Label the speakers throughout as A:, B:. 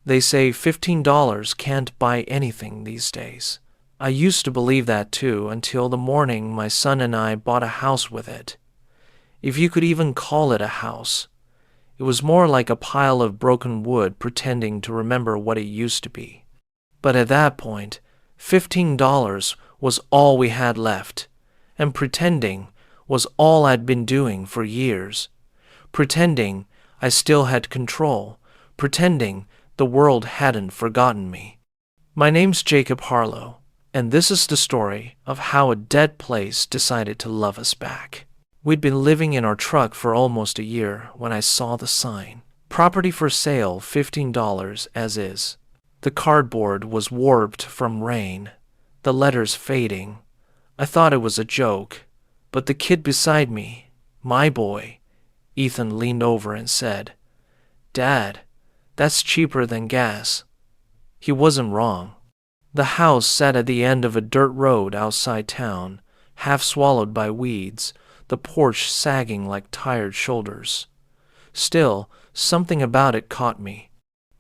A: They say $15 can't buy anything these days. I used to believe that too until the morning my son and I bought a house with it. If you could even call it a house. It was more like a pile of broken wood pretending to remember what it used to be. But at that point, $15 was all we had left, and pretending was all I'd been doing for years. Pretending I still had control, pretending the world hadn't forgotten me. My name's Jacob Harlow, and this is the story of how a dead place decided to love us back. We'd been living in our truck for almost a year when I saw the sign. Property for sale, $15 as is. The cardboard was warped from rain, the letters fading. I thought it was a joke, but the kid beside me, my boy, Ethan, leaned over and said, "Dad, that's cheaper than gas." He wasn't wrong. The house sat at the end of a dirt road outside town, half swallowed by weeds, the porch sagging like tired shoulders. Still, something about it caught me.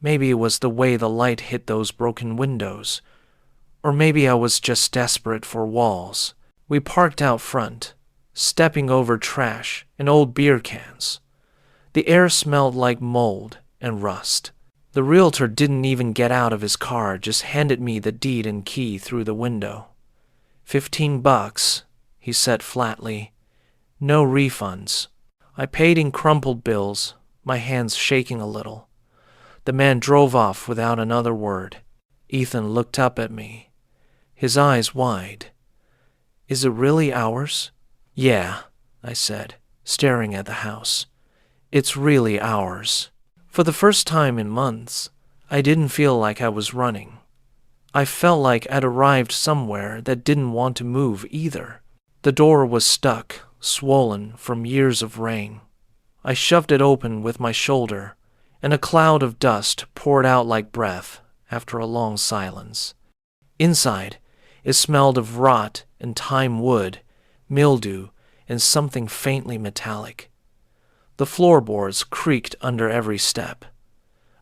A: Maybe it was the way the light hit those broken windows. Or maybe I was just desperate for walls. We parked out front, stepping over trash and old beer cans. The air smelled like mold and rust. The realtor didn't even get out of his car, just handed me the deed and key through the window. $15, he said flatly. No refunds. I paid in crumpled bills, my hands shaking a little. The man drove off without another word. Ethan looked up at me, his eyes wide. "Is it really ours?" "Yeah," I said, staring at the house. "It's really ours." For the first time in months, I didn't feel like I was running. I felt like I'd arrived somewhere that didn't want to move either. The door was stuck, swollen from years of rain. I shoved it open with my shoulder, and a cloud of dust poured out like breath after a long silence. Inside, it smelled of rot and time wood, mildew, and something faintly metallic. The floorboards creaked under every step.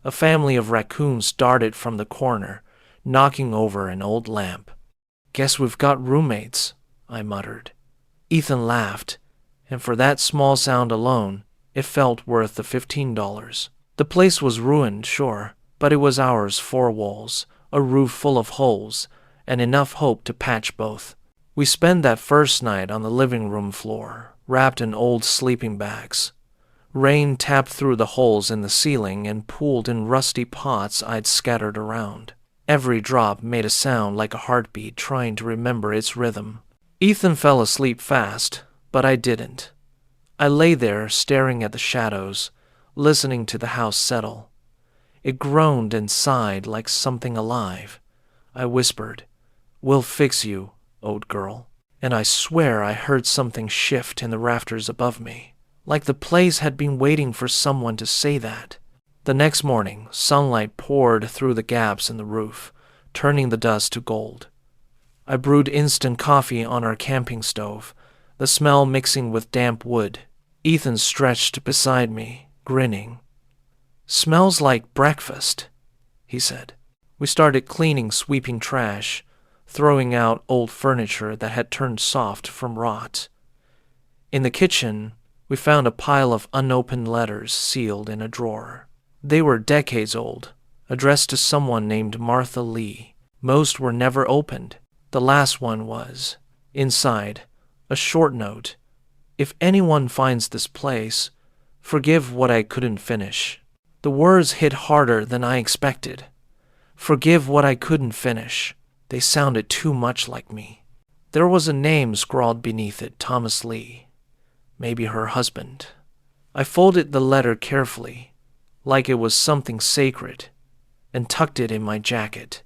A: A family of raccoons darted from the corner, knocking over an old lamp. "Guess we've got roommates," I muttered. Ethan laughed, and for that small sound alone, it felt worth the $15. The place was ruined, sure, but it was ours, four walls, a roof full of holes, and enough hope to patch both. We spent that first night on the living room floor, wrapped in old sleeping bags. Rain tapped through the holes in the ceiling and pooled in rusty pots I'd scattered around. Every drop made a sound like a heartbeat trying to remember its rhythm. Ethan fell asleep fast, but I didn't. I lay there staring at the shadows, listening to the house settle. It groaned and sighed like something alive. I whispered, "We'll fix you, old girl." And I swear I heard something shift in the rafters above me, like the place had been waiting for someone to say that. The next morning, sunlight poured through the gaps in the roof, turning the dust to gold. I brewed instant coffee on our camping stove, the smell mixing with damp wood. Ethan stretched beside me, grinning. "Smells like breakfast," he said. We started cleaning sweeping trash, throwing out old furniture that had turned soft from rot. In the kitchen, we found a pile of unopened letters sealed in a drawer. They were decades old, addressed to someone named Martha Lee. Most were never opened. The last one was, inside, a short note. "If anyone finds this place, forgive what I couldn't finish." The words hit harder than I expected. Forgive what I couldn't finish. They sounded too much like me. There was a name scrawled beneath it, Thomas Lee. Maybe her husband. I folded the letter carefully, like it was something sacred, and tucked it in my jacket.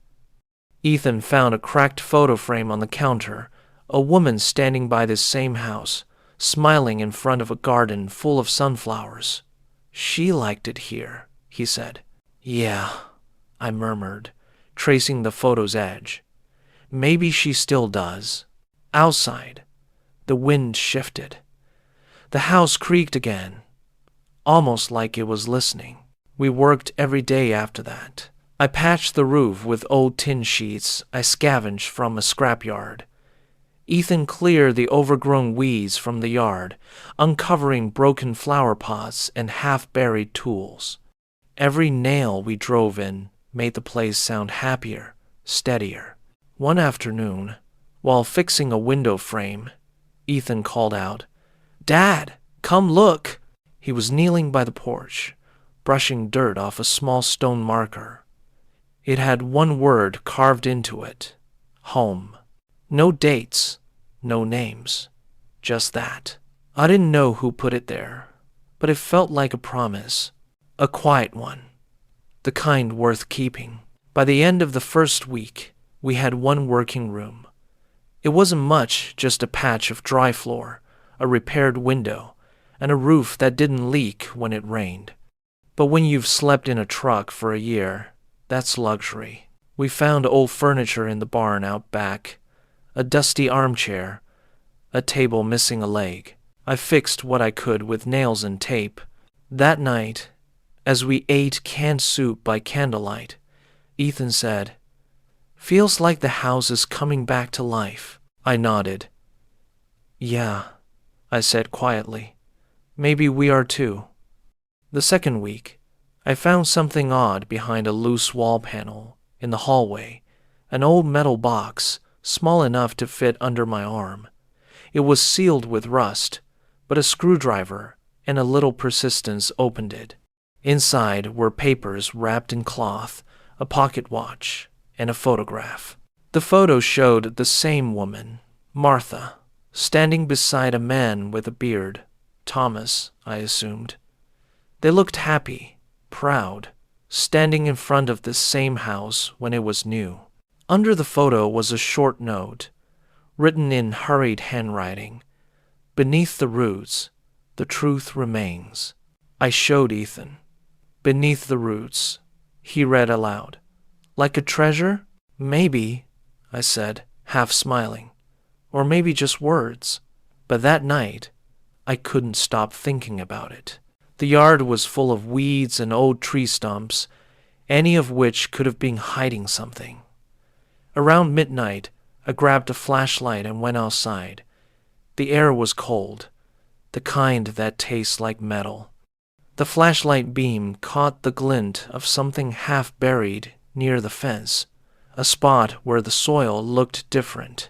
A: Ethan found a cracked photo frame on the counter, a woman standing by this same house, smiling in front of a garden full of sunflowers. "She liked it here," he said. "Yeah," I murmured, tracing the photo's edge. "Maybe she still does." Outside, the wind shifted. The house creaked again, almost like it was listening. We worked every day after that, I patched the roof with old tin sheets I scavenged from a scrapyard. Ethan cleared the overgrown weeds from the yard, uncovering broken flower pots and half-buried tools. Every nail we drove in made the place sound happier, steadier. One afternoon, while fixing a window frame, Ethan called out, "Dad, come look!" He was kneeling by the porch, brushing dirt off a small stone marker. It had one word carved into it: home. No dates, no names, just that. I didn't know who put it there, but it felt like a promise, a quiet one, the kind worth keeping. By the end of the first week, we had one working room. It wasn't much, just a patch of dry floor, a repaired window, and a roof that didn't leak when it rained. But when you've slept in a truck for a year, that's luxury. We found old furniture in the barn out back, a dusty armchair, a table missing a leg. I fixed what I could with nails and tape. That night, as we ate canned soup by candlelight, Ethan said, "Feels like the house is coming back to life." I nodded. "Yeah," I said quietly. "Maybe we are too." The second week, I found something odd behind a loose wall panel in the hallway, an old metal box, small enough to fit under my arm. It was sealed with rust, but a screwdriver and a little persistence opened it. Inside were papers wrapped in cloth, a pocket watch, and a photograph. The photo showed the same woman, Martha, standing beside a man with a beard, Thomas, I assumed. They looked happy, proud, standing in front of this same house when it was new. Under the photo was a short note, written in hurried handwriting. "Beneath the roots, the truth remains." I showed Ethan. "Beneath the roots," he read aloud. "Like a treasure? Maybe," I said, half smiling. "Or maybe just words." But that night, I couldn't stop thinking about it. The yard was full of weeds and old tree stumps, any of which could have been hiding something. Around midnight, I grabbed a flashlight and went outside. The air was cold, the kind that tastes like metal. The flashlight beam caught the glint of something half buried near the fence, a spot where the soil looked different.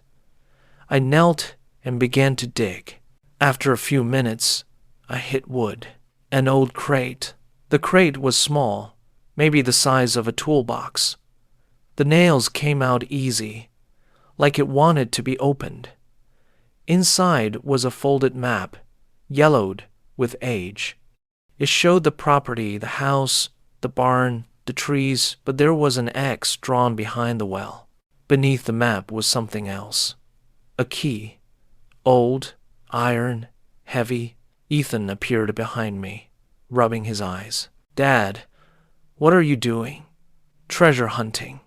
A: I knelt and began to dig. After a few minutes, I hit wood. An old crate. The crate was small, maybe the size of a toolbox. The nails came out easy, like it wanted to be opened. Inside was a folded map, yellowed with age. It showed the property, the house, the barn, the trees, but there was an X drawn behind the well. Beneath the map was something else. A key. Old, iron, heavy. Ethan appeared behind me, rubbing his eyes. "Dad, what are you doing?" "Treasure hunting,"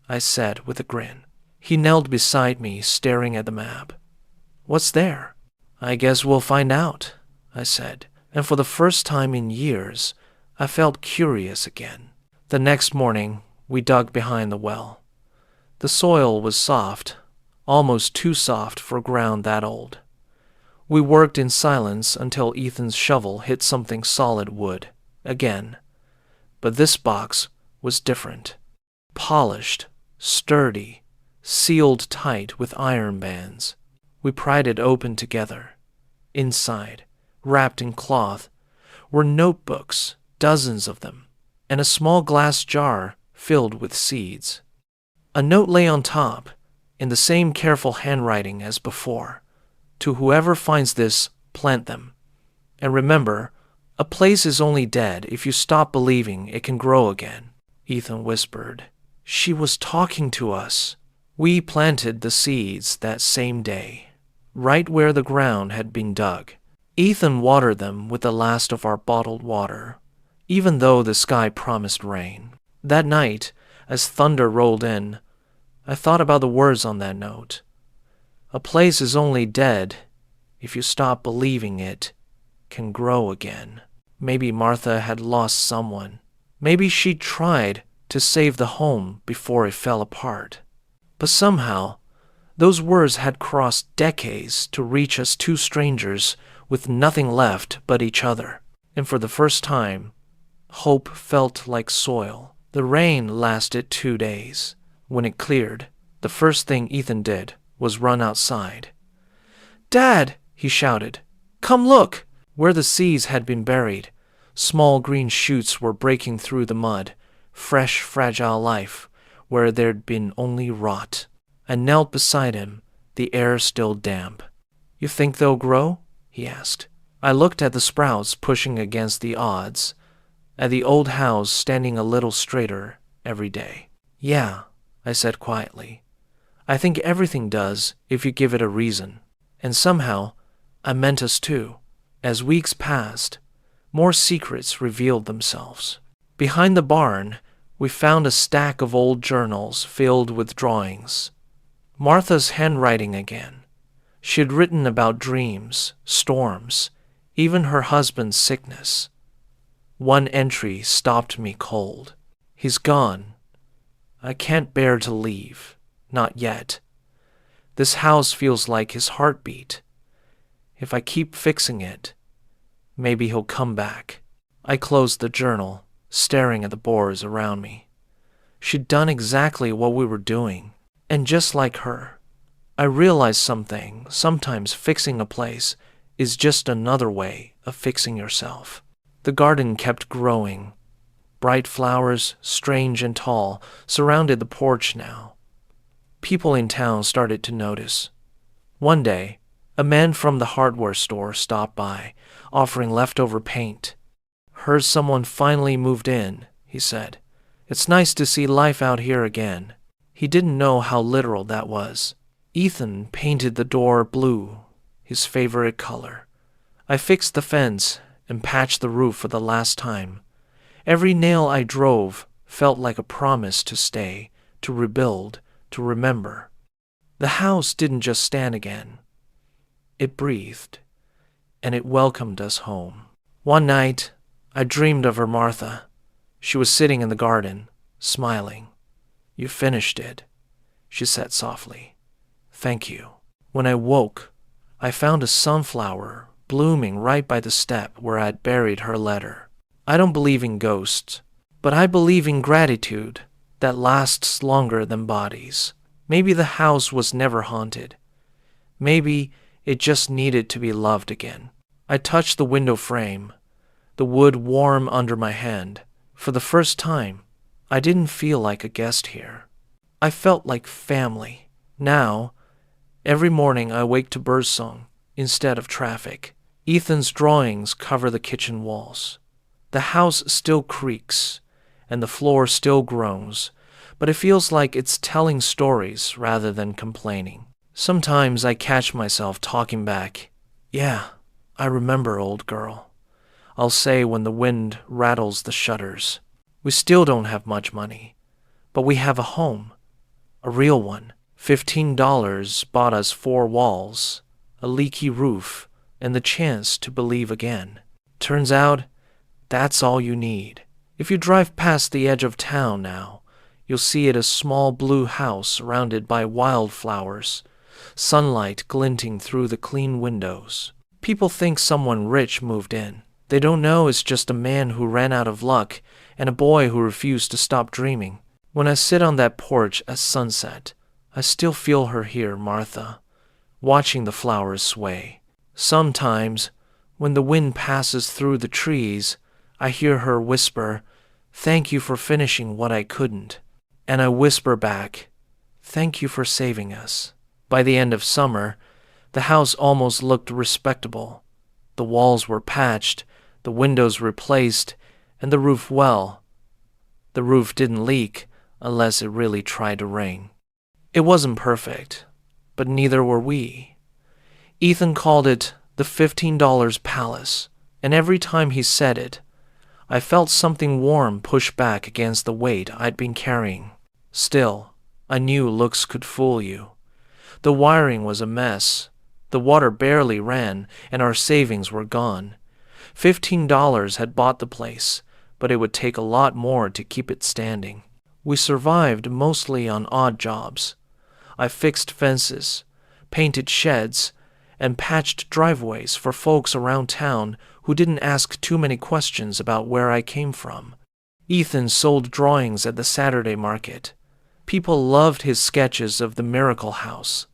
A: I said with a grin. He knelt beside me, staring at the map. "What's there?" "I guess we'll find out," I said, and for the first time in years, I felt curious again. The next morning, we dug behind the well. The soil was soft, almost too soft for ground that old. We worked in silence until Ethan's shovel hit something solid wood, again. But this box was different. Polished, sturdy, sealed tight with iron bands. We pried it open together. Inside, wrapped in cloth, were notebooks, dozens of them, and a small glass jar filled with seeds. A note lay on top, in the same careful handwriting as before. "To whoever finds this, plant them. And remember, a place is only dead if you stop believing it can grow again." Ethan whispered. She was talking to us. We planted the seeds that same day, right where the ground had been dug. Ethan watered them with the last of our bottled water, even though the sky promised rain. That night, as thunder rolled in, I thought about the words on that note. A place is only dead if you stop believing it can grow again. Maybe Martha had lost someone. Maybe she tried, to save the home before it fell apart. But somehow, those words had crossed decades to reach us two strangers with nothing left but each other. And for the first time, hope felt like soil. The rain lasted 2 days. When it cleared, the first thing Ethan did was run outside. "Dad!" he shouted. "Come look!" Where the seeds had been buried, small green shoots were breaking through the mud, fresh, fragile life where there'd been only rot. I knelt beside him, the air still damp. "You think they'll grow?" he asked. I looked at the sprouts pushing against the odds, at the old house standing a little straighter every day. "Yeah," I said quietly. "I think everything does if you give it a reason." And somehow, I meant us too. As weeks passed, more secrets revealed themselves. Behind the barn, we found a stack of old journals filled with drawings. Martha's handwriting again. She'd written about dreams, storms, even her husband's sickness. One entry stopped me cold. "He's gone. I can't bear to leave. Not yet. This house feels like his heartbeat. If I keep fixing it, maybe he'll come back." I closed the journal, staring at the boards around me. She'd done exactly what we were doing, and just like her, I realized something. Sometimes fixing a place is just another way of fixing yourself. The garden kept growing. Bright flowers, strange and tall, surrounded the porch now. People in town started to notice. One day, a man from the hardware store stopped by, offering leftover paint. "Heard someone finally moved in," he said. "It's nice to see life out here again." He didn't know how literal that was. Ethan painted the door blue, his favorite color. I fixed the fence and patched the roof for the last time. Every nail I drove felt like a promise to stay, to rebuild, to remember. The house didn't just stand again. It breathed, and it welcomed us home. One night, I dreamed of her Martha. She was sitting in the garden, smiling. "You finished it," she said softly. "Thank you." When I woke, I found a sunflower blooming right by the step where I'd buried her letter. I don't believe in ghosts, but I believe in gratitude that lasts longer than bodies. Maybe the house was never haunted. Maybe it just needed to be loved again. I touched the window frame, the wood warm under my hand. For the first time, I didn't feel like a guest here. I felt like family. Now, every morning I wake to birdsong instead of traffic. Ethan's drawings cover the kitchen walls. The house still creaks, and the floor still groans, but it feels like it's telling stories rather than complaining. Sometimes I catch myself talking back. "Yeah, I remember, old girl," I'll say when the wind rattles the shutters. We still don't have much money, but we have a home, a real one. $15 bought us 4 walls, a leaky roof, and the chance to believe again. Turns out, that's all you need. If you drive past the edge of town now, you'll see it a small blue house surrounded by wildflowers, sunlight glinting through the clean windows. People think someone rich moved in. They don't know it's just a man who ran out of luck and a boy who refused to stop dreaming. When I sit on that porch at sunset, I still feel her here, Martha, watching the flowers sway. Sometimes, when the wind passes through the trees, I hear her whisper, "Thank you for finishing what I couldn't." And I whisper back, "Thank you for saving us." By the end of summer, the house almost looked respectable. The walls were patched, the windows replaced, and the roof well. The roof didn't leak unless it really tried to rain. It wasn't perfect, but neither were we. Ethan called it the $15 palace, and every time he said it, I felt something warm push back against the weight I'd been carrying. Still, I knew looks could fool you. The wiring was a mess. The water barely ran, and our savings were gone. $15 had bought the place, but it would take a lot more to keep it standing. We survived mostly on odd jobs. I fixed fences, painted sheds, and patched driveways for folks around town who didn't ask too many questions about where I came from. Ethan sold drawings at the Saturday market. People loved his sketches of the Miracle House.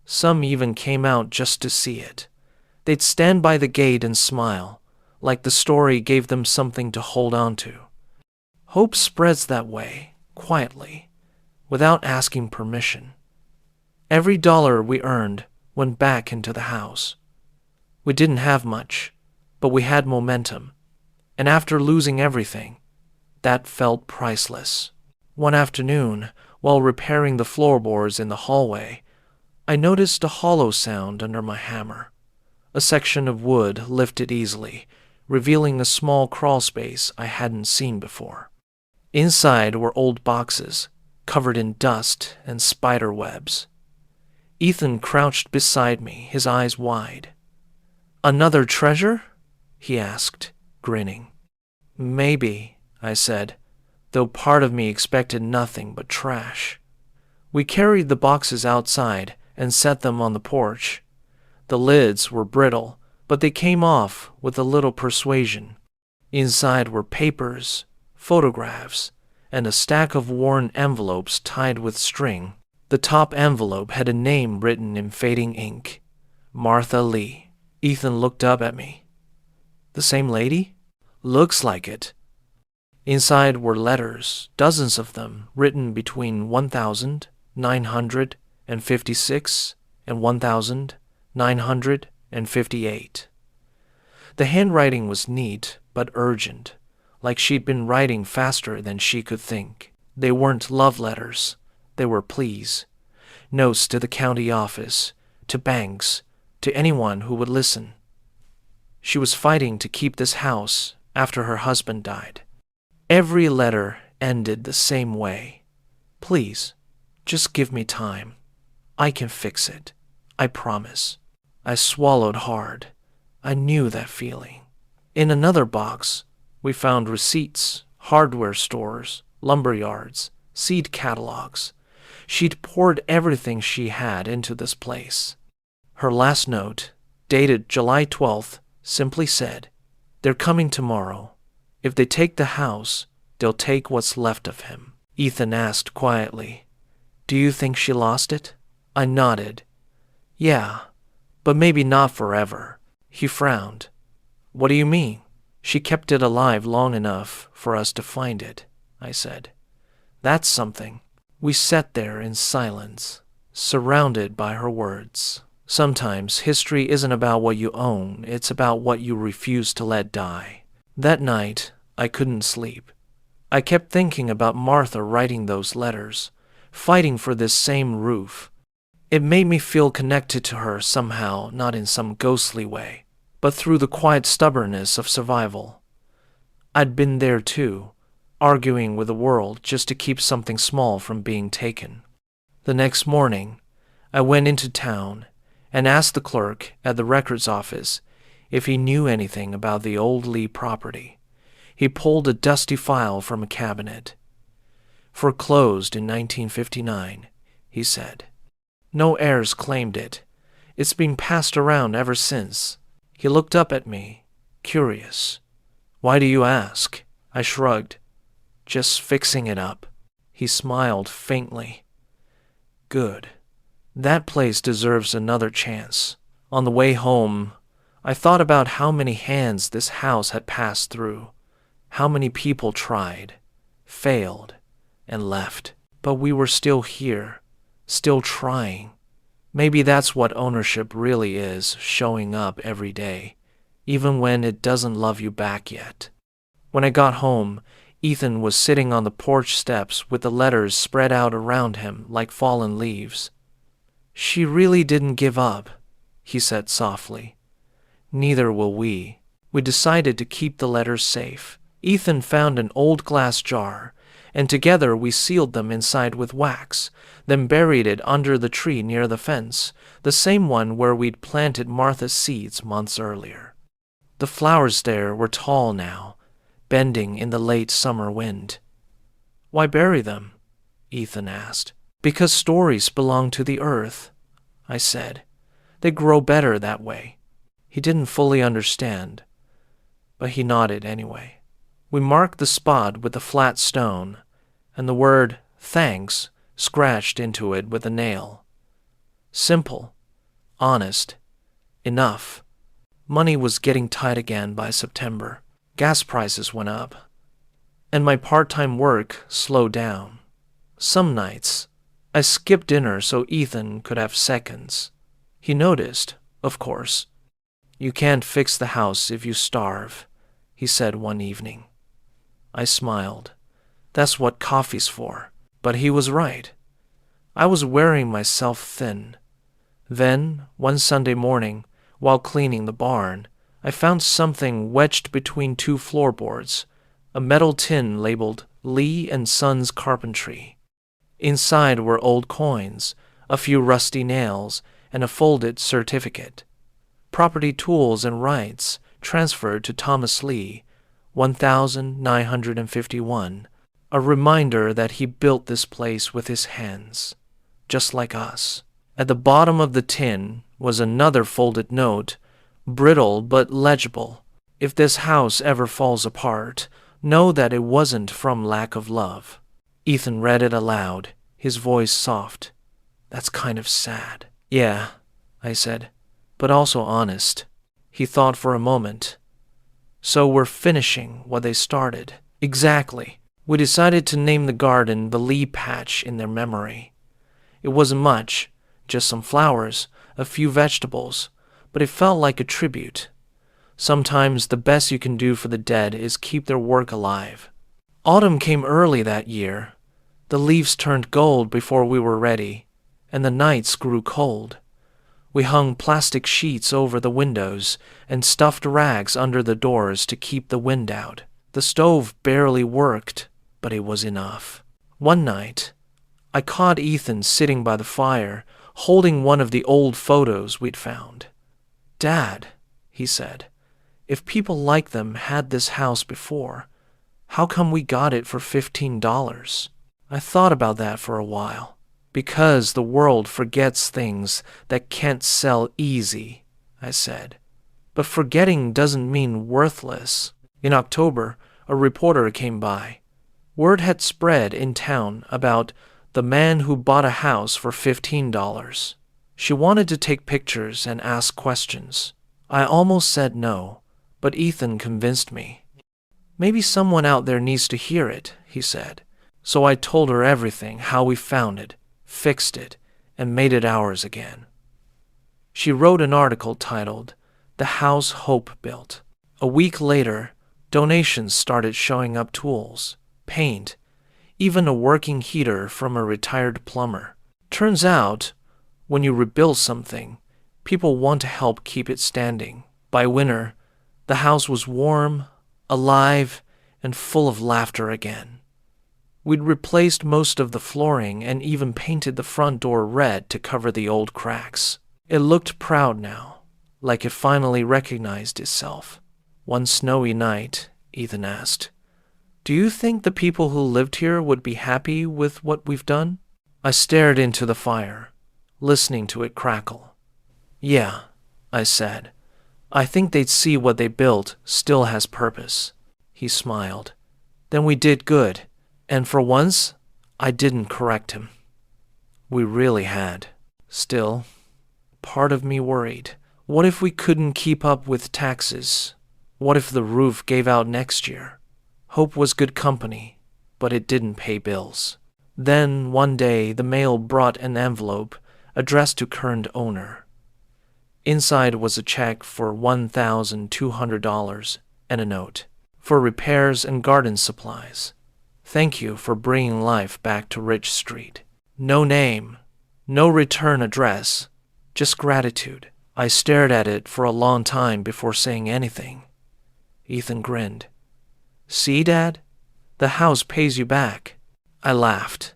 A: Some even came out just to see it. They'd stand by the gate and smile, like the story gave them something to hold on to. Hope spreads that way, quietly, without asking permission. Every dollar we earned went back into the house. We didn't have much, but we had momentum. And after losing everything, that felt priceless. One afternoon, while repairing the floorboards in the hallway, I noticed a hollow sound under my hammer. A section of wood lifted easily, revealing a small crawl space I hadn't seen before. Inside were old boxes, covered in dust and spider webs. Ethan crouched beside me, his eyes wide. "Another treasure?" he asked, grinning. "Maybe," I said, though part of me expected nothing but trash. We carried the boxes outside and set them on the porch. The lids were brittle, but they came off with a little persuasion. Inside were papers, photographs, and a stack of worn envelopes tied with string. The top envelope had a name written in fading ink. Martha Lee. Ethan looked up at me. "The same lady?" "Looks like it." Inside were letters, dozens of them, written between 1956 and 1958. The handwriting was neat but urgent, like she'd been writing faster than she could think. They weren't love letters. They were pleas. Notes to the county office, to banks, to anyone who would listen. She was fighting to keep this house after her husband died. Every letter ended the same way. "Please, just give me time. I can fix it. I promise." I swallowed hard. I knew that feeling. In another box, we found receipts, hardware stores, lumber yards, seed catalogs. She'd poured everything she had into this place. Her last note, dated July 12th, simply said, "They're coming tomorrow. If they take the house, they'll take what's left of him." Ethan asked quietly, "Do you think she lost it?" I nodded. "Yeah, but maybe not forever." He frowned. "What do you mean?" "She kept it alive long enough for us to find it," I said. "That's something." We sat there in silence, surrounded by her words. Sometimes history isn't about what you own, it's about what you refuse to let die. That night, I couldn't sleep. I kept thinking about Martha writing those letters, fighting for this same roof. It made me feel connected to her somehow, not in some ghostly way, but through the quiet stubbornness of survival. I'd been there too, arguing with the world just to keep something small from being taken. The next morning, I went into town and asked the clerk at the records office if he knew anything about the old Lee property. He pulled a dusty file from a cabinet. "Foreclosed in 1959, he said. "No heirs claimed it. It's been passed around ever since." He looked up at me, curious. "Why do you ask?" I shrugged. "Just fixing it up." He smiled faintly. "Good. That place deserves another chance." On the way home, I thought about how many hands this house had passed through, how many people tried, failed, and left. But we were still here, still trying. Maybe that's what ownership really is, showing up every day, even when it doesn't love you back yet. When I got home, Ethan was sitting on the porch steps with the letters spread out around him like fallen leaves. "She really didn't give up," he said softly. "Neither will we." We decided to keep the letters safe. Ethan found an old glass jar, and together we sealed them inside with wax, then buried it under the tree near the fence, the same one where we'd planted Martha's seeds months earlier. The flowers there were tall now, bending in the late summer wind. "Why bury them?" Ethan asked. Because stories belong to the earth, I said. They grow better that way. He didn't fully understand, but he nodded anyway. We marked the spot with a flat stone, and the word thanks scratched into it with a nail. Simple, honest, enough. Money was getting tight again by September. Gas prices went up, and my part-time work slowed down. Some nights, I skipped dinner so Ethan could have seconds. He noticed, of course. You can't fix the house if you starve, he said one evening. I smiled. That's what coffee's for. But he was right. I was wearing myself thin. Then, one Sunday morning, while cleaning the barn, I found something wedged between two floorboards, a metal tin labeled Lee and Sons Carpentry. Inside were old coins, a few rusty nails, and a folded certificate. Property, tools, and rights transferred to Thomas Lee, 1951, a reminder that he built this place with his hands, just like us. At the bottom of the tin was another folded note, brittle but legible. If this house ever falls apart, know that it wasn't from lack of love. Ethan read it aloud, his voice soft. That's kind of sad. Yeah, I said, but also honest. He thought for a moment. So we're finishing what they started. Exactly. We decided to name the garden the Lee Patch in their memory. It wasn't much, just some flowers, a few vegetables, but it felt like a tribute. Sometimes the best you can do for the dead is keep their work alive. Autumn came early that year. The leaves turned gold before we were ready, and the nights grew cold. We hung plastic sheets over the windows and stuffed rags under the doors to keep the wind out. The stove barely worked, but it was enough. One night, I caught Ethan sitting by the fire, holding one of the old photos we'd found. Dad, he said, if people like them had this house before, how come we got it for $15? I thought about that for a while. Because the world forgets things that can't sell easy, I said. But forgetting doesn't mean worthless. In October, a reporter came by. Word had spread in town about the man who bought a house for $15. She wanted to take pictures and ask questions. I almost said no, but Ethan convinced me. Maybe someone out there needs to hear it, he said. So I told her everything, how we found it, fixed it, and made it ours again. She wrote an article titled, "The House Hope Built." A week later, donations started showing up: tools, paint, even a working heater from a retired plumber. Turns out, when you rebuild something, people want to help keep it standing. By winter, the house was warm, alive, and full of laughter again. We'd replaced most of the flooring and even painted the front door red to cover the old cracks. It looked proud now, like it finally recognized itself. One snowy night, Ethan asked, "Do you think the people who lived here would be happy with what we've done?" I stared into the fire, listening to it crackle. "Yeah," I said. "I think they'd see what they built still has purpose." He smiled. "Then we did good. And for once, I didn't correct him." We really had. Still, part of me worried. What if we couldn't keep up with taxes? What if the roof gave out next year? Hope was good company, but it didn't pay bills. Then, one day, the mail brought an envelope addressed to current owner. Inside was a check for $1,200 and a note for repairs and garden supplies. "Thank you for bringing life back to Ridge Street." No name, no return address, just gratitude. I stared at it for a long time before saying anything. Ethan grinned. "See, Dad? The house pays you back." I laughed.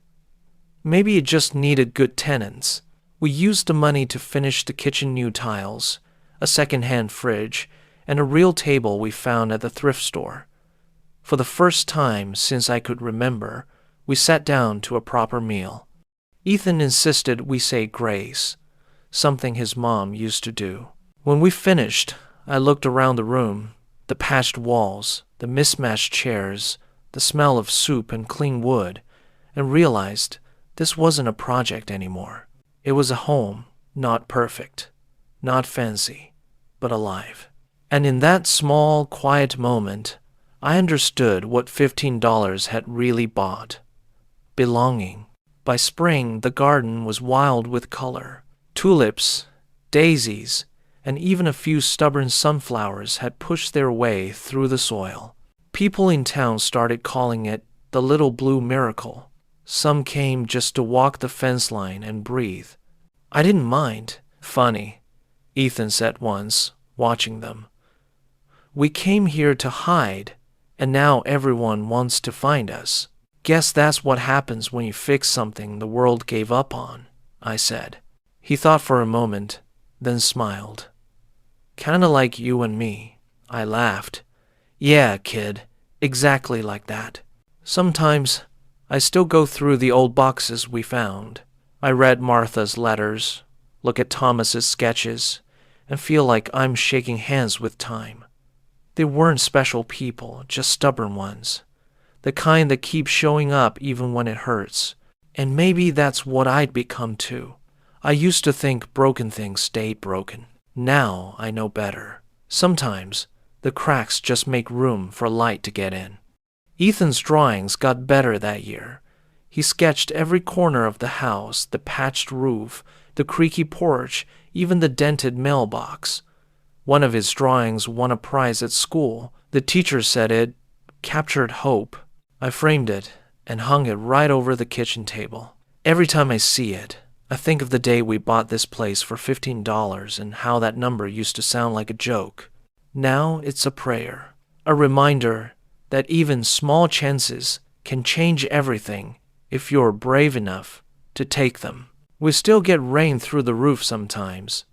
A: Maybe it just needed good tenants. We used the money to finish the kitchen new tiles, a second-hand fridge, and a real table we found at the thrift store. For the first time since I could remember, We sat down to a proper meal. Ethan insisted we say grace, something his mom used to do. When we finished, I looked around the room, the patched walls, the mismatched chairs, the smell of soup and clean wood, and realized this wasn't a project anymore. It was a home, not perfect, not fancy, but alive. And in that small, quiet moment, I understood what $15 had really bought. Belonging. By spring, the garden was wild with color. Tulips, daisies, and even a few stubborn sunflowers had pushed their way through the soil. People in town started calling it the Little Blue Miracle. Some came just to walk the fence line and breathe. I didn't mind. Funny, Ethan said once, watching them. We came here to hide, and now everyone wants to find us. Guess that's what happens when you fix something the world gave up on, I said. He thought for a moment, then smiled. Kinda like you and me. I laughed. Yeah, kid, exactly like that. Sometimes I still go through the old boxes we found. I read Martha's letters, look at Thomas's sketches, and feel like I'm shaking hands with time. They weren't special people, just stubborn ones. The kind that keep showing up even when it hurts. And maybe that's what I'd become too. I used to think broken things stayed broken. Now I know better. Sometimes the cracks just make room for light to get in. Ethan's drawings got better that year. He sketched every corner of the house, the patched roof, the creaky porch, even the dented mailbox. One of his drawings won a prize at school. The teacher said it captured hope. I framed it and hung it right over the kitchen table. Every time I see it, I think of the day we bought this place for $15 and how that number used to sound like a joke. Now it's a prayer, a reminder that even small chances can change everything if you're brave enough to take them. We still get rain through the roof sometimes.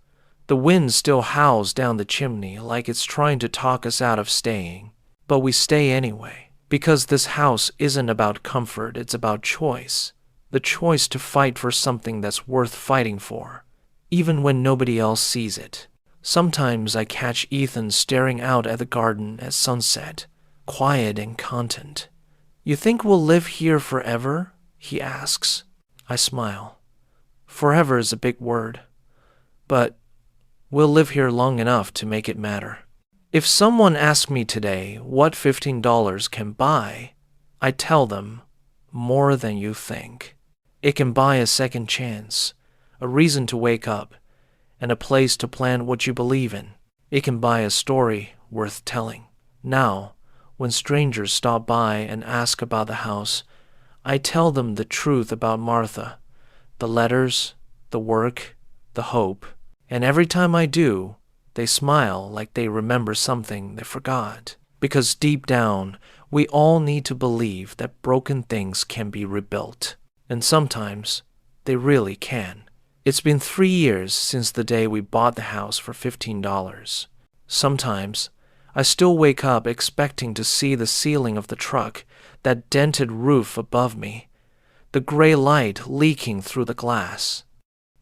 A: The wind still howls down the chimney like it's trying to talk us out of staying. But we stay anyway, because this house isn't about comfort, it's about choice. The choice to fight for something that's worth fighting for, even when nobody else sees it. Sometimes I catch Ethan staring out at the garden at sunset, quiet and content. You think we'll live here forever? He asks. I smile. Forever is a big word, but we'll live here long enough to make it matter. If someone asked me today what $15 can buy, I tell them more than you think. It can buy a second chance, a reason to wake up, and a place to plant what you believe in. It can buy a story worth telling. Now, when strangers stop by and ask about the house, I tell them the truth about Martha, the letters, the work, the hope, and every time I do, they smile like they remember something they forgot. Because deep down, we all need to believe that broken things can be rebuilt. And sometimes, they really can. It's been 3 years since the day we bought the house for $15. Sometimes, I still wake up expecting to see the ceiling of the truck, that dented roof above me, the gray light leaking through the glass.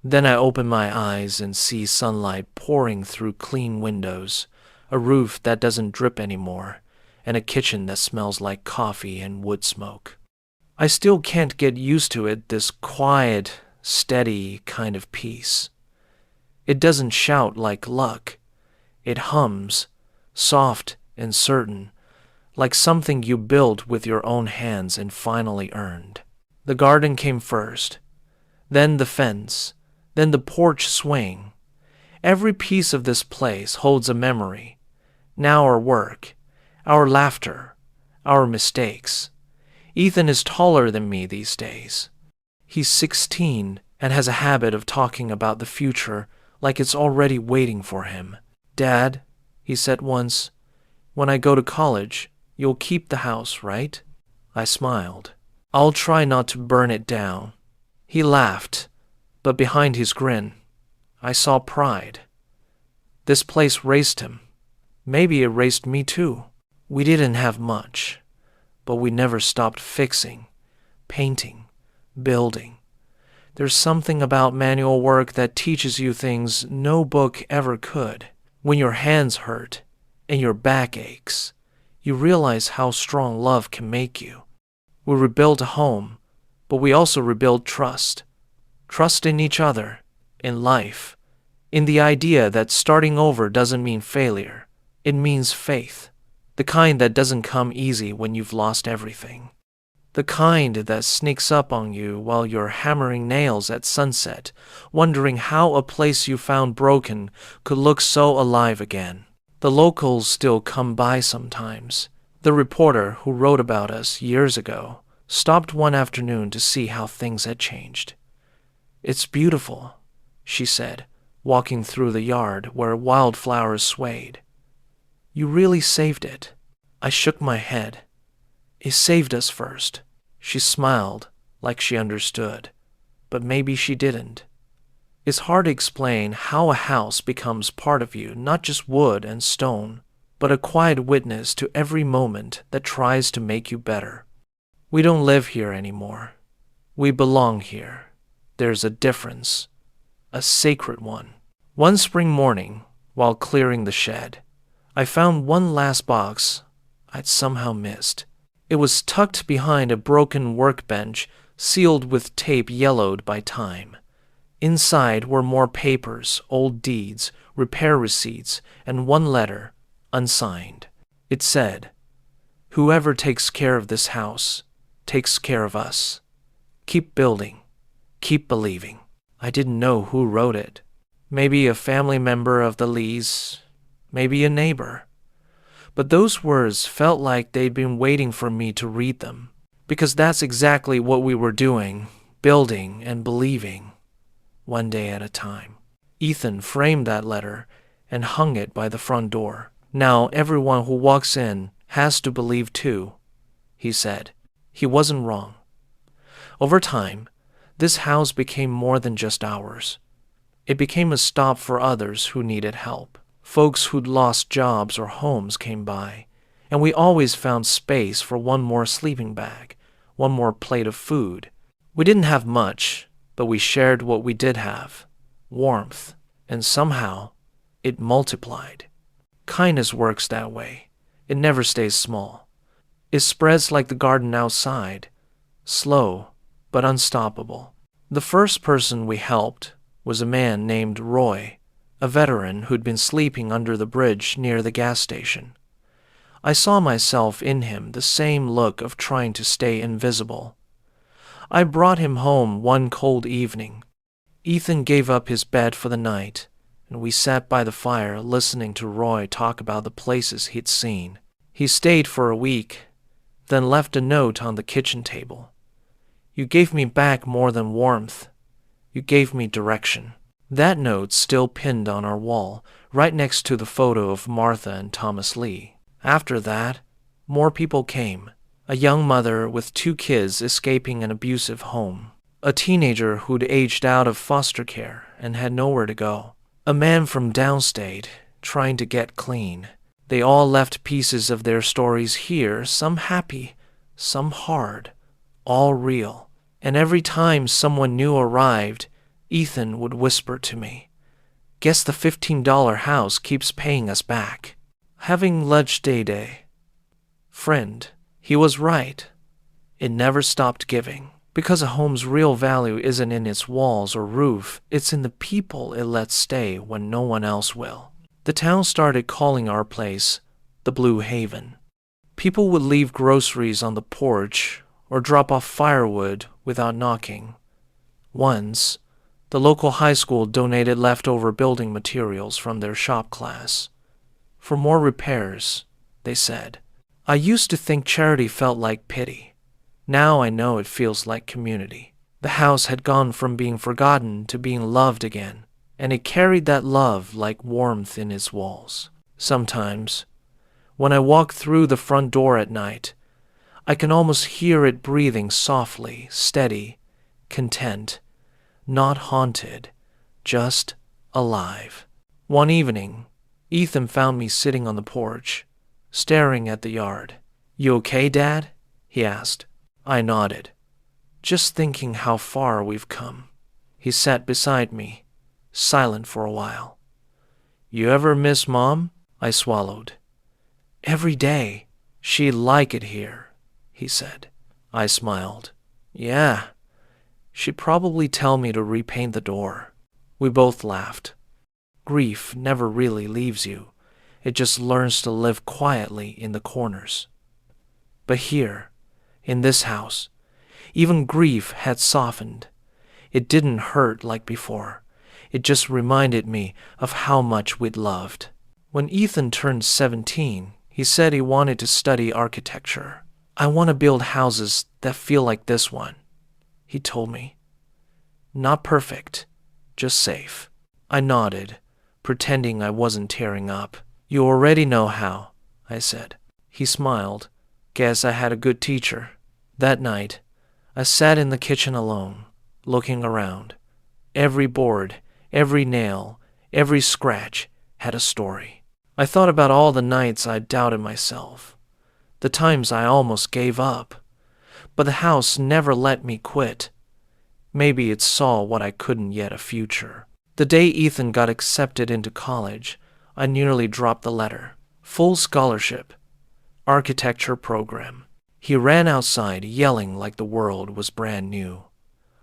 A: Then I open my eyes and see sunlight pouring through clean windows, a roof that doesn't drip anymore, and a kitchen that smells like coffee and wood smoke. I still can't get used to it, this quiet, steady kind of peace. It doesn't shout like luck. It hums, soft and certain, like something you built with your own hands and finally earned. The garden came first, then the fence, then the porch swing. Every piece of this place holds a memory. Now our work, our laughter, our mistakes. Ethan is taller than me these days. He's 16 and has a habit of talking about the future like it's already waiting for him. Dad, he said once, when I go to college, you'll keep the house, right? I smiled. I'll try not to burn it down. He laughed, but behind his grin, I saw pride. This place raised him. Maybe it raised me too. We didn't have much, but we never stopped fixing, painting, building. There's something about manual work that teaches you things no book ever could. When your hands hurt and your back aches, you realize how strong love can make you. We rebuilt a home, but we also rebuilt trust. Trust in each other, in life, in the idea that starting over doesn't mean failure. It means faith, the kind that doesn't come easy when you've lost everything. The kind that sneaks up on you while you're hammering nails at sunset, wondering how a place you found broken could look so alive again. The locals still come by sometimes. The reporter who wrote about us years ago stopped one afternoon to see how things had changed. "It's beautiful," she said, walking through the yard where wildflowers swayed. "You really saved it." I shook my head. "It saved us first." She smiled, like she understood, but maybe she didn't. It's hard to explain how a house becomes part of you, not just wood and stone, but a quiet witness to every moment that tries to make you better. We don't live here anymore. We belong here. There's a difference, a sacred one. One spring morning, while clearing the shed, I found one last box I'd somehow missed. It was tucked behind a broken workbench, sealed with tape yellowed by time. Inside were more papers, old deeds, repair receipts, and one letter, unsigned. It said, "Whoever takes care of this house takes care of us. Keep building. Keep believing." I didn't know who wrote it. Maybe a family member of the Lees, maybe a neighbor. But those words felt like they'd been waiting for me to read them, because that's exactly what we were doing, building and believing, one day at a time. Ethan framed that letter and hung it by the front door. "Now everyone who walks in has to believe too," he said. He wasn't wrong. Over time, this house became more than just ours. It became a stop for others who needed help. Folks who'd lost jobs or homes came by, and we always found space for one more sleeping bag, one more plate of food. We didn't have much, but we shared what we did have, warmth, and somehow it multiplied. Kindness works that way. It never stays small. It spreads like the garden outside, slow but unstoppable. The first person we helped was a man named Roy, a veteran who'd been sleeping under the bridge near the gas station. I saw myself in him, the same look of trying to stay invisible. I brought him home one cold evening. Ethan gave up his bed for the night, and we sat by the fire listening to Roy talk about the places he'd seen. He stayed for a week, then left a note on the kitchen table. "You gave me back more than warmth. You gave me direction." That note's still pinned on our wall, right next to the photo of Martha and Thomas Lee. After that, more people came. A young mother with 2 kids escaping an abusive home. A teenager who'd aged out of foster care and had nowhere to go. A man from downstate trying to get clean. They all left pieces of their stories here, some happy, some hard, all real. And every time someone new arrived, Ethan would whisper to me, "Guess the $15 house keeps paying us back." Having lunch day. Friend, he was right. It never stopped giving. Because a home's real value isn't in its walls or roof, it's in the people it lets stay when no one else will. The town started calling our place the Blue Haven. People would leave groceries on the porch or drop off firewood without knocking. Once, the local high school donated leftover building materials from their shop class. For more repairs, they said. I used to think charity felt like pity. Now I know it feels like community. The house had gone from being forgotten to being loved again, and it carried that love like warmth in its walls. Sometimes, when I walk through the front door at night, I can almost hear it breathing softly, steady, content, not haunted, just alive. One evening, Ethan found me sitting on the porch, staring at the yard. "You okay, Dad?" he asked. I nodded. just thinking how far we've come." He sat beside me, silent for a while. "You ever miss Mom?" I swallowed. "Every day. She'd like it here," he said. I smiled. "Yeah. She'd probably tell me to repaint the door." We both laughed. Grief never really leaves you. It just learns to live quietly in the corners. But here, in this house, even grief had softened. It didn't hurt like before. It just reminded me of how much we'd loved. When Ethan turned 17, he said he wanted to study architecture. "I want to build houses that feel like this one," he told me. "Not perfect, just safe." I nodded, pretending I wasn't tearing up. "You already know how," I said. He smiled. "Guess I had a good teacher." That night, I sat in the kitchen alone, looking around. Every board, every nail, every scratch had a story. I thought about all the nights I doubted myself, the times I almost gave up. But the house never let me quit. Maybe it saw what I couldn't yet, a future. The day Ethan got accepted into college, I nearly dropped the letter. Full scholarship, architecture program. He ran outside, yelling like the world was brand new.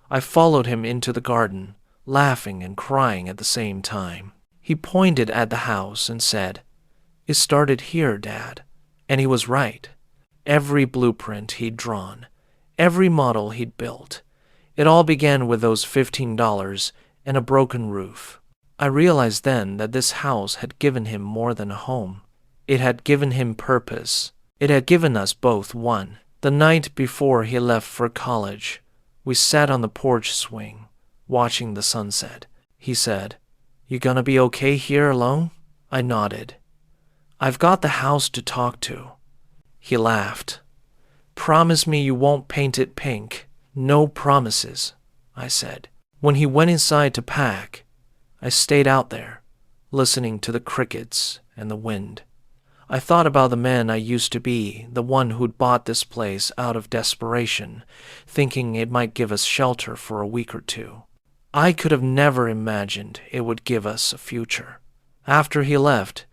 A: I followed him into the garden, laughing and crying at the same time. He pointed at the house and said, "It started here, Dad." And he was right. Every blueprint he'd drawn, every model he'd built, it all began with those $15 and a broken roof. I realized then that this house had given him more than a home. It had given him purpose. It had given us both one. The night before he left for college, we sat on the porch swing, watching the sunset. He said, "You gonna be okay here alone?" I nodded. "I've got the house to talk to." He laughed. "Promise me you won't paint it pink." "No promises," I said. When he went inside to pack, I stayed out there, listening to the crickets and the wind. I thought about the man I used to be, the one who'd bought this place out of desperation, thinking it might give us shelter for a week or two. I could have never imagined it would give us a future. After he left,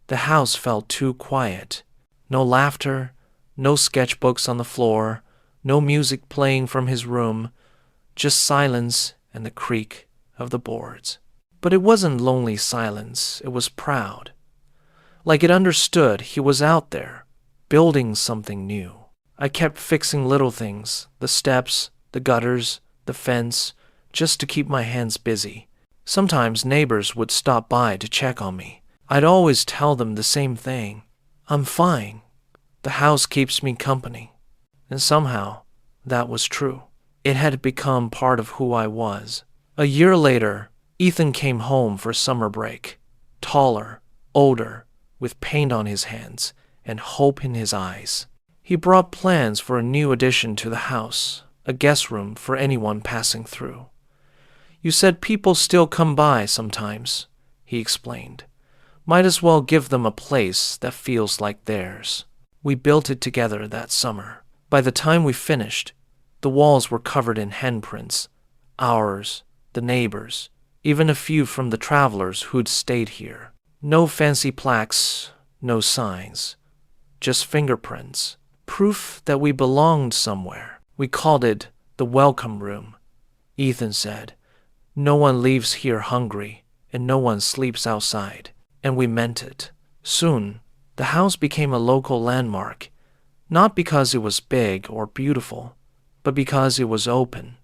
A: the house felt too quiet. No laughter, no sketchbooks on the floor, no music playing from his room, just silence and the creak of the boards. But it wasn't lonely silence, it was proud. Like it understood he was out there, building something new. I kept fixing little things, the steps, the gutters, the fence, just to keep my hands busy. Sometimes neighbors would stop by to check on me. I'd always tell them the same thing. "I'm fine. The house keeps me company." And somehow, that was true. It had become part of who I was. A year later, Ethan came home for summer break. Taller, older, with paint on his hands and hope in his eyes. He brought plans for a new addition to the house, a guest room for anyone passing through. "You said people still come by sometimes," he explained. "Might as well give them a place that feels like theirs." We built it together that summer. By the time we finished, the walls were covered in handprints. Ours, the neighbors, even a few from the travelers who'd stayed here. No fancy plaques, no signs, just fingerprints, proof that we belonged somewhere. We called it the welcome room. Ethan said, "No one leaves here hungry, and no one sleeps outside." And we meant it. Soon, the house became a local landmark, not because it was big or beautiful, but because it was open.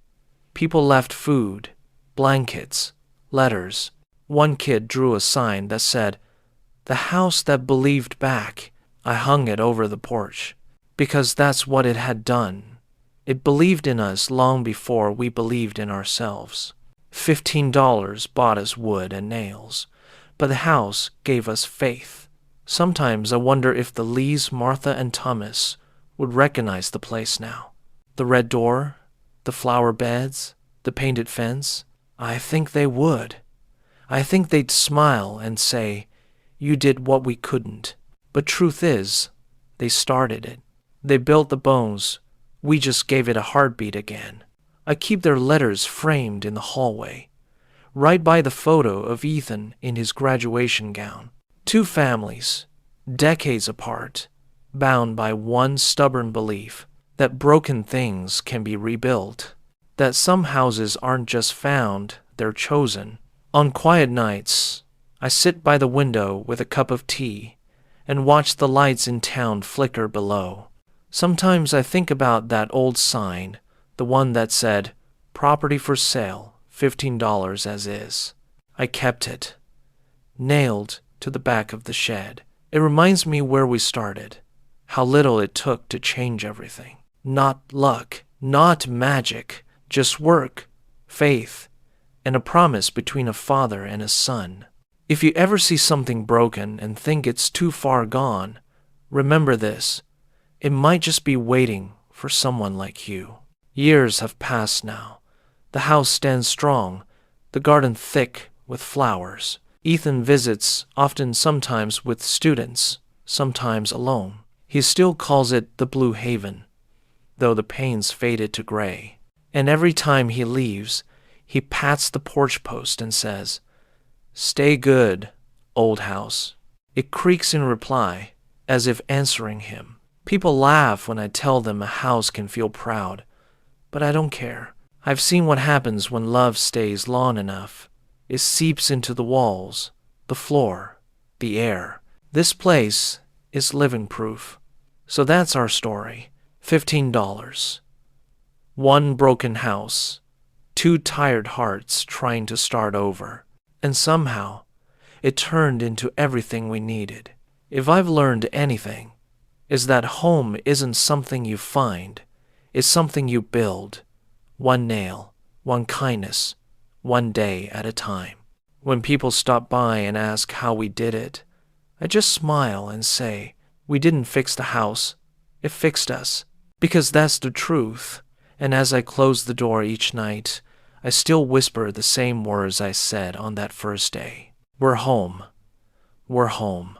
A: People left food, blankets, letters. One kid drew a sign that said, "The house that believed back." I hung it over the porch, because that's what it had done. It believed in us long before we believed in ourselves. $15 bought us wood and nails, but the house gave us faith. Sometimes I wonder if the Lees, Martha, and Thomas would recognize the place now. The red door, the flower beds, the painted fence. I think they would. I think they'd smile and say, "You did what we couldn't." But truth is, they started it. They built the bones. We just gave it a heartbeat again. I keep their letters framed in the hallway, right by the photo of Ethan in his graduation gown. Two families, decades apart, bound by one stubborn belief that broken things can be rebuilt, that some houses aren't just found, they're chosen. On quiet nights, I sit by the window with a cup of tea and watch the lights in town flicker below. Sometimes I think about that old sign, the one that said, "Property for sale, $15 as is." I kept it, nailed to the back of the shed. It reminds me where we started, how little it took to change everything. Not luck, not magic, just work, faith, and a promise between a father and a son. If you ever see something broken and think it's too far gone, remember this. It might just be waiting for someone like you. Years have passed now. The house stands strong, the garden thick with flowers. Ethan visits, often sometimes with students, sometimes alone. He still calls it the Blue Haven, though the paint's faded to gray. And every time he leaves, he pats the porch post and says, "Stay good, old house." It creaks in reply, as if answering him. People laugh when I tell them a house can feel proud, but I don't care. I've seen what happens when love stays long enough. It seeps into the walls, the floor, the air. This place is living proof. So that's our story. $15. One broken house. Two tired hearts trying to start over. And somehow, it turned into everything we needed. If I've learned anything, is that home isn't something you find. It's something you build. One nail, one kindness, one day at a time. When people stop by and ask how we did it, I just smile and say, we didn't fix the house, it fixed us. Because that's the truth. And as I close the door each night, I still whisper the same words I said on that first day. We're home. We're home.